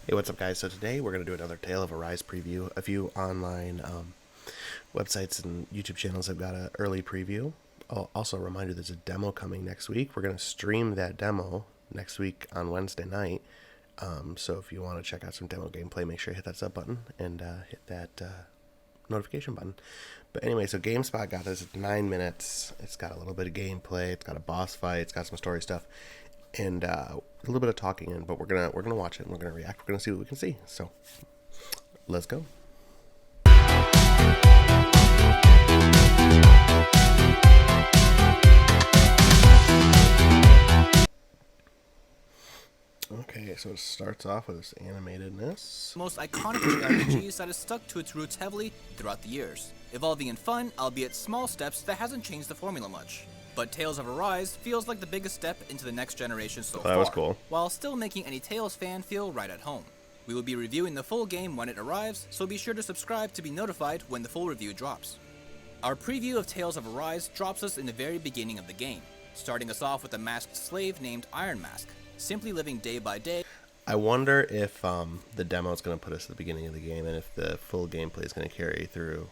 Hey, what's up, guys? So today we're going to do another Tale of Arise preview. A few online websites and YouTube channels have got an early preview. Also, a reminder, there's a demo coming next week. We're going to stream that demo next week on Wednesday night. So if you want to check out some demo gameplay, make sure you hit that sub button and hit that notification button. But anyway, so GameSpot got this at 9 minutes. It's got a little bit of gameplay. It's got a boss fight. It's got some story stuff. And a little bit of talking in, but we're gonna watch it and we're gonna react. We're gonna see what we can see. So let's go. Okay, so it starts off with this animatedness. Most iconic JRPGs that has stuck to its roots heavily throughout the years, evolving in fun, albeit small steps that hasn't changed the formula much. But Tales of Arise feels like the biggest step into the next generation so far, That was cool. while still making any Tales fan feel right at home. We will be reviewing the full game when it arrives, so be sure to subscribe to be notified when the full review drops. Our preview of Tales of Arise drops us in the very beginning of the game, starting us off with a masked slave named Iron Mask, simply living day by day. I wonder if the demo is going to put us at the beginning of the game, and if the full gameplay is going to carry through.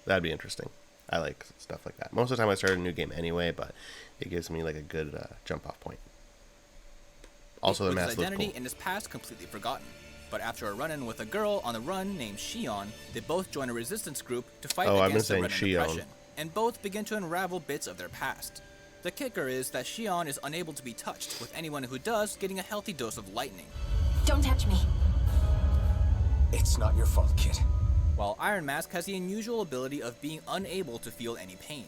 That'd be interesting. I like stuff like that. Most of the time I start a new game anyway, but it gives me like a good jump-off point. Also, the With his mask looks identity cool. and his past completely forgotten. But after a run-in with a girl on the run named Shion, they both join a resistance group to fight Oh, I've been against the saying Red Shion. Depression, and both begin to unravel bits of their past. The kicker is that Shion is unable to be touched, with anyone who does getting a healthy dose of lightning. Don't touch me. It's not your fault, kid. While Iron Mask has the unusual ability of being unable to feel any pain.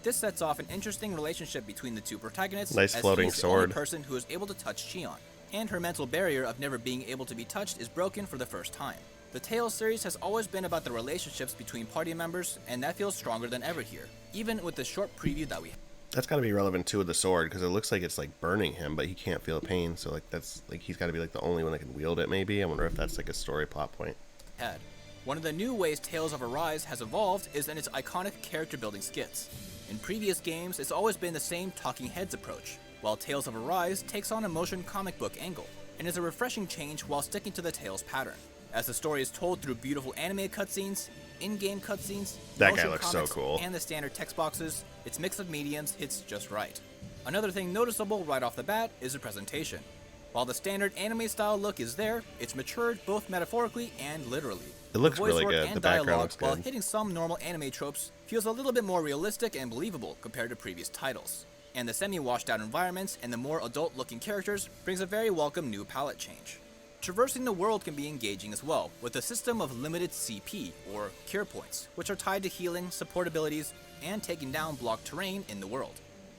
This sets off an interesting relationship between the two protagonists, Nice as floating he's the only sword. person who is able to touch Shion, and her mental barrier of never being able to be touched is broken for the first time. The Tales series has always been about the relationships between party members, and that feels stronger than ever here, even with the short preview that we have. That's got to be relevant too with the sword, because it looks like it's like burning him, but he can't feel pain. So like that's like he's got to be like the only one that can wield it. Maybe I wonder if that's like a story plot point. Had. One of the new ways Tales of Arise has evolved is in its iconic character building skits. In previous games, it's always been the same talking heads approach, while Tales of Arise takes on a motion comic book angle, and is a refreshing change while sticking to the Tales pattern. As the story is told through beautiful anime cutscenes, in-game cutscenes, That guy motion looks so comics, cool. and the standard text boxes, its mix of mediums hits just right. Another thing noticeable right off the bat is the presentation. While the standard anime style look is there, it's matured both metaphorically and literally. It looks The voice really work good. and The background dialogue, looks while good. hitting some normal anime tropes, feels a little bit more realistic and believable compared to previous titles. And the semi-washed out environments and the more adult-looking characters brings a very welcome new palette change. Traversing the world can be engaging as well, with a system of limited CP, or cure points, which are tied to healing, support abilities, and taking down blocked terrain in the world.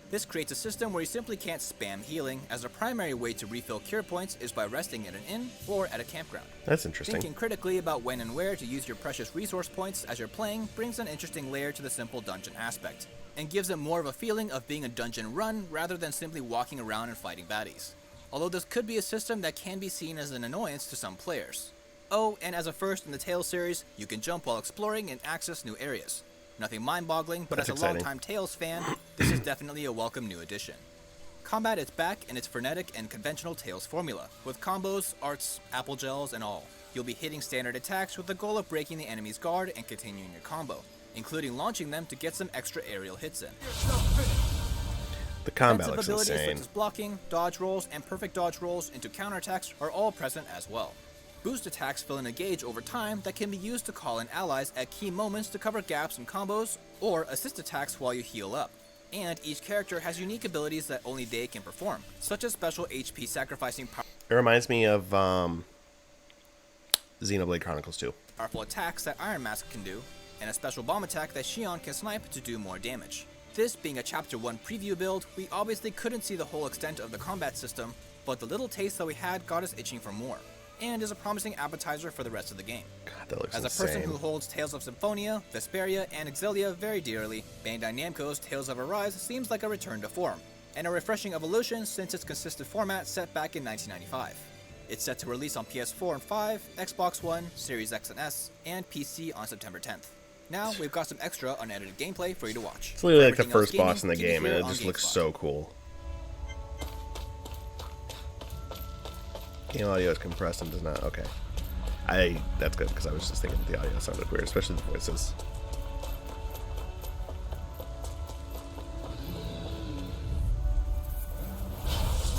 This creates a system where you simply can't spam healing, as the primary way to refill cure points is by resting at an inn or at a campground. That's interesting. Thinking critically about when and where to use your precious resource points as you're playing brings an interesting layer to the simple dungeon aspect, and gives it more of a feeling of being a dungeon run rather than simply walking around and fighting baddies. Although this could be a system that can be seen as an annoyance to some players. Oh, and as a first in the Tales series, you can jump while exploring and access new areas. Nothing mind-boggling, but That's as a exciting. longtime Tales fan, this is definitely a welcome new addition. Combat is back in its frenetic and conventional Tales formula, with combos, arts, apple gels, and all. You'll be hitting standard attacks with the goal of breaking the enemy's guard and continuing your combo, including launching them to get some extra aerial hits in. The combat Defensive looks abilities insane. such as blocking, dodge rolls, and perfect dodge rolls into counterattacks are all present as well. Boost attacks fill in a gauge over time that can be used to call in allies at key moments to cover gaps in combos, or assist attacks while you heal up. And each character has unique abilities that only they can perform, such as special HP sacrificing It reminds me of Xenoblade Chronicles 2. powerful attacks that Iron Mask can do, and a special bomb attack that Shion can snipe to do more damage. This being a Chapter 1 preview build, we obviously couldn't see the whole extent of the combat system, but the little taste that we had got us itching for more, and is a promising appetizer for the rest of the game. God, that looks As a insane. person who holds Tales of Symphonia, Vesperia, and Exilia very dearly, Bandai Namco's Tales of Arise seems like a return to form, and a refreshing evolution since its consistent format set back in 1995. It's set to release on PS4 and 5, Xbox One, Series X and S, and PC on September 10th. Now, we've got some extra unedited gameplay for you to watch. It's literally like the Everything else first boss in the gaming, keep game, and here it on just looks GameSpot. so cool. Game audio is compressed and does not. Okay. That's good because I was just thinking the audio sounded weird, especially the voices.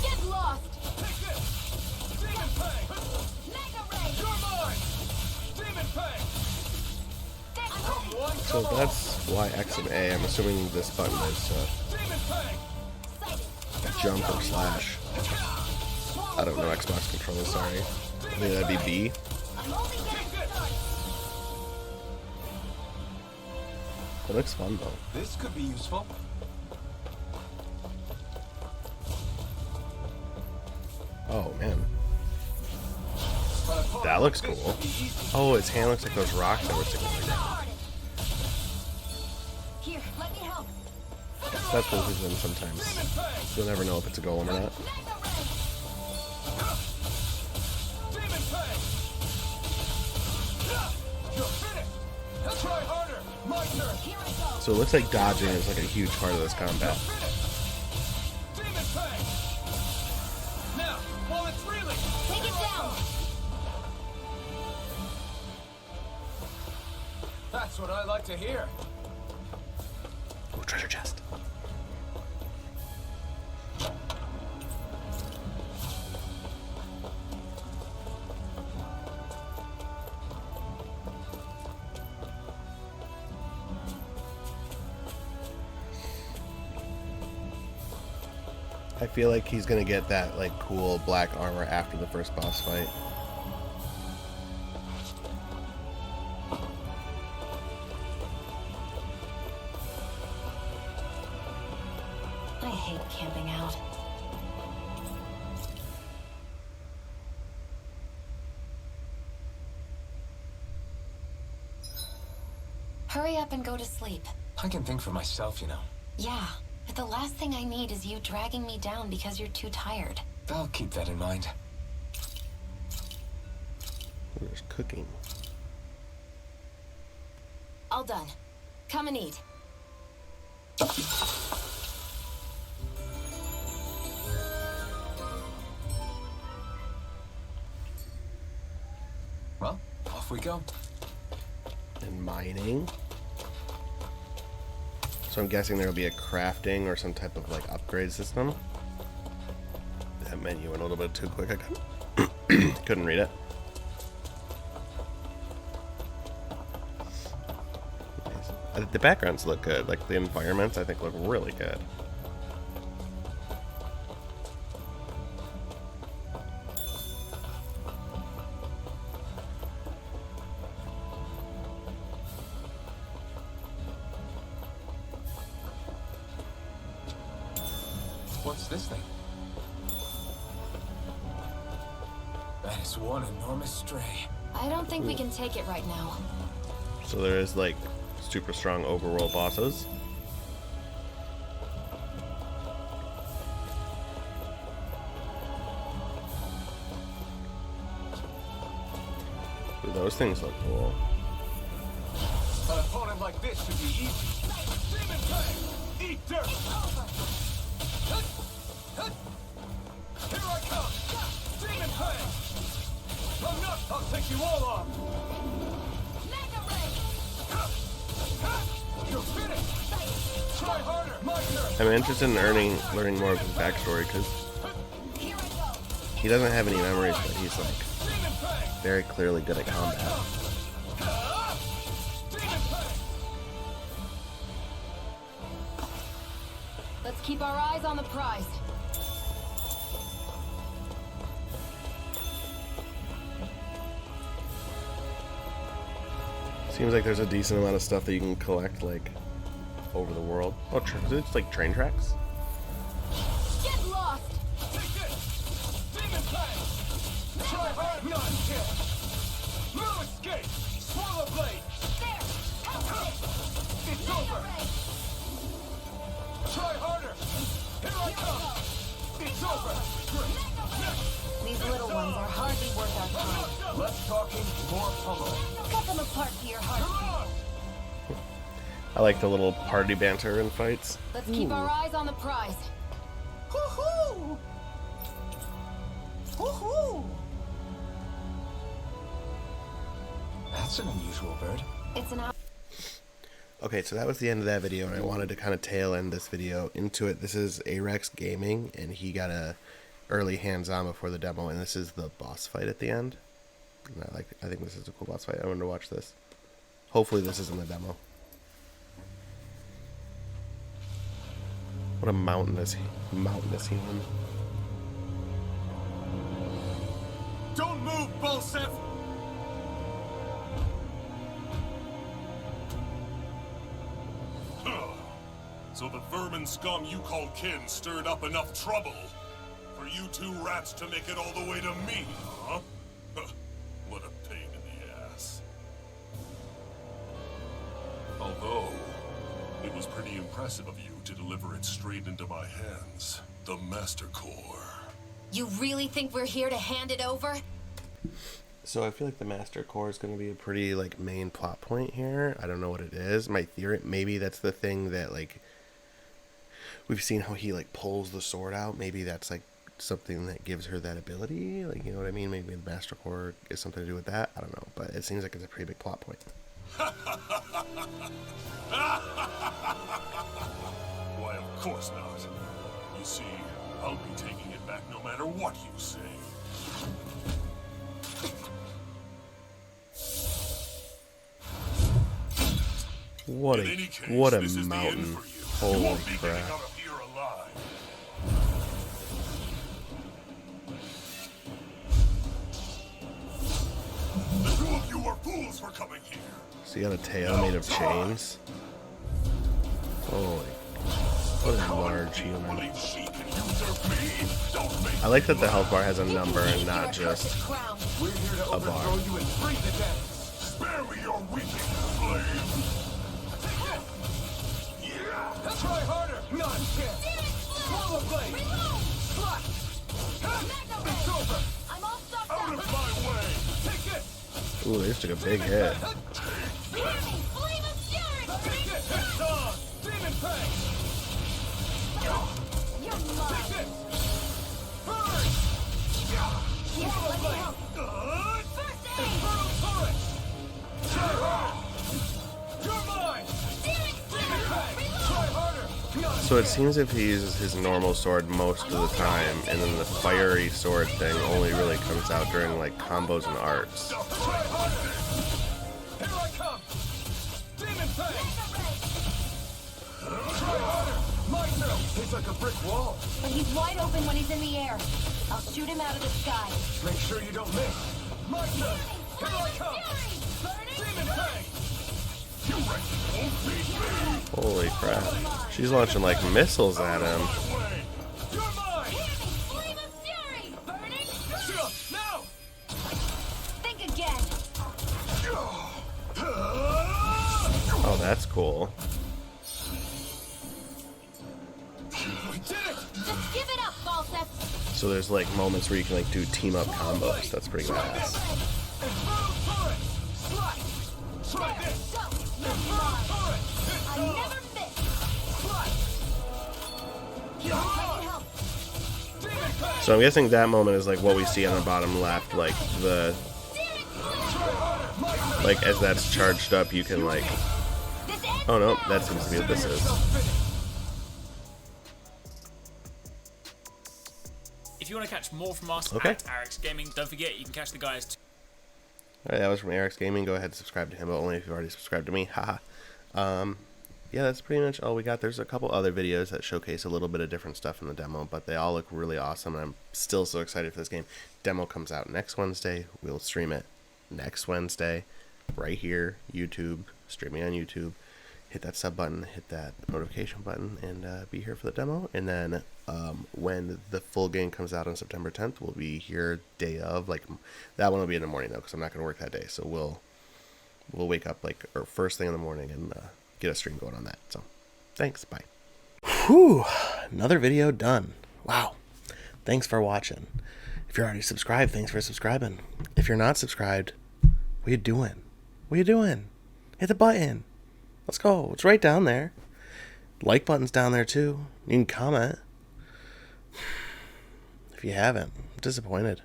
Get lost! Take this! Demon Fang! Mega Ray! You're mine! Demon Fang! Come one, So come on! that's Y, X, and A. I'm assuming this button is Demon Fang! Sighted! jump or slash. I don't know Xbox controllers, sorry. I think that'd be B. I'm only getting started! It looks fun though. This could be useful. Oh man. But a part That looks like this cool. should be easy. Oh, its hand looks like those rocks that were sticking Get like that. started! Here, let me help! That's what happens sometimes. Demon Fang! You'll never know if it's a golem or not. Mega Ray! Demon Fang! You're finished! Try harder! My turn! Here I go! So it looks like dodging is like a huge part of this combat. Finish! Demon Fang! Now, while it's reeling! Take it down! That's what I like to hear. Oh, treasure chest. I feel like he's gonna get that like cool black armor after the first boss fight. I hate camping out. Hurry up and go to sleep. I can think for myself, you know. Yeah, but the last thing I need is you dragging me down because you're too tired. I'll keep that in mind. There's cooking. All done. Come and eat. Well, off we go. And mining. So I'm guessing there'll be a crafting or some type of like upgrade system. That menu went a little bit too quick. I couldn't read it. Nice. The backgrounds look good. Like the environments, I think, look really good. What's this thing? That is one enormous stray. I don't think we can take it right now. So there is like super strong overworld bosses. Ooh, those things look cool. An opponent like this should be easy. Demon Fang! Eat dirt! Here I come! Demon Fang! I'm not! I'll take you all on! Mega Ray! You're finished! Try harder! My turn! I'm interested in learning more of his backstory because Here I go! he doesn't have any memories, but he's like Demon Fang! very clearly good at combat. Demon Fang! Let's keep our eyes on the prize. Seems like there's a decent amount of stuff that you can collect like over the world. Oh, it's like train tracks. Get lost! Take this! Demon Fang! Try hard not to! No escape! Swallow blade! There! Help me! It's Mega over! Ray! Try harder! Here I come! It's over! These little ones are hardly worth our time. Less talking, more pummeling. Cut them apart to your Come heart. on! I like the little party banter in fights. Let's keep our eyes on the prize. Hoo-hoo! Hoo-hoo! That's an unusual bird. It's an Okay, so that was the end of that video, and I wanted to kind of tail end this video into it. This is Arex Gaming, and he got a early hands-on before the demo, and this is the boss fight at the end. And I think this is a cool boss fight. I wanted to watch this. Hopefully this is in the demo. What a mountainous human. Don't move, Bolsef! So the vermin scum you call kin stirred up enough trouble for you two rats to make it all the way to me, huh? What a pain in the ass. Although, it was pretty impressive of you to deliver it straight into my hands. The Master Core. You really think we're here to hand it over? So I feel like the Master Core is going to be a pretty like main plot point here. I don't know what it is. My theory, maybe that's the thing that like we've seen how he like pulls the sword out. Maybe that's like something that gives her that ability. Like, you know what I mean? Maybe the Master Core is something to do with that. I don't know, but it seems like it's a pretty big plot point. Why, of course not. You see, I'll be taking it back no matter what you say. What In any case, a this is the end mountain. for you. You Holy won't be getting crap. out of here alive. The two of you are fools for coming here. So you got a tail made of chains. Holy. What a large human. Believe she can usurp me? Don't make I like that the health bar has a number and not just Crown. We're here to overthrow bar. you and free the death. spare me your weeping, slave. Try harder! Non-kill! Swallow blade! Slash! It's over! I'm all stuck Out of my way. Take it! Ooh, they just took a big hit. Flame of fury! Take it! It's on! Demon Fang! You're mine. Take it! Burn! Swallow blade! First aid! Infernal turret! Try hard! You're mine! Demon Fang! Try harder! So it seems if he uses his normal sword most of the time, and then the fiery sword thing only really comes out during like combos and arts. Try harder! Here I come! Demon Fang! Try harder! My turn! He's like a brick wall. But he's wide open when he's in the air. I'll shoot him out of the sky. Make sure you don't miss. My turn! Here I come! Demon Fang! You wretches won't beat me! Holy crap. She's launching like missiles at him. My way! You're mine! Flame of fury! Burning! Now! Think again! Oh, that's cool. We did it! Just give it up, Falseth! So there's like moments where you can like do team up combos. That's pretty badass. Infernal turret! Slice! Try this! Go! Infernal turret! It's I on! never miss! Slice! I can help! Demon Fang! So I'm guessing that moment is like what we see on the bottom left, like the like as that's charged up, you can like. This ends Oh no, now. that seems to be what this is. If you want to catch more from us Okay. at Arex Gaming, don't forget you can catch the guys Alright, that was from Arex Gaming. Go ahead and subscribe to him, but only if you've already subscribed to me. Haha. Yeah, that's pretty much all we got. There's a couple other videos that showcase a little bit of different stuff in the demo, but they all look really awesome, and I'm still so excited for this game. Demo comes out next Wednesday. We'll stream it next Wednesday, right here, YouTube, streaming on YouTube. Hit that sub button, hit that notification button, and be here for the demo. And then when the full game comes out on September 10th, we'll be here day of. Like that one will be in the morning though, because I'm not going to work that day. So we'll wake up like or first thing in the morning and get a stream going on that. So thanks, bye. Whew, another video done. Wow, thanks for watching. If you're already subscribed, thanks for subscribing. If you're not subscribed, what you doing? What you doing? Hit the button. Let's go. It's right down there. Like button's down there too. You can comment. If you haven't, I'm disappointed.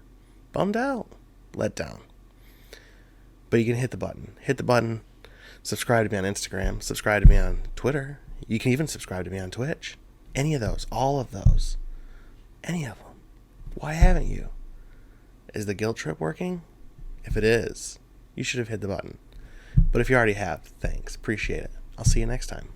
Bummed out. Let down. But you can hit the button. Hit the button. Subscribe to me on Instagram. Subscribe to me on Twitter. You can even subscribe to me on Twitch. Any of those. All of those. Any of them. Why haven't you? Is the guilt trip working? If it is, you should have hit the button. But if you already have, thanks. Appreciate it. I'll see you next time.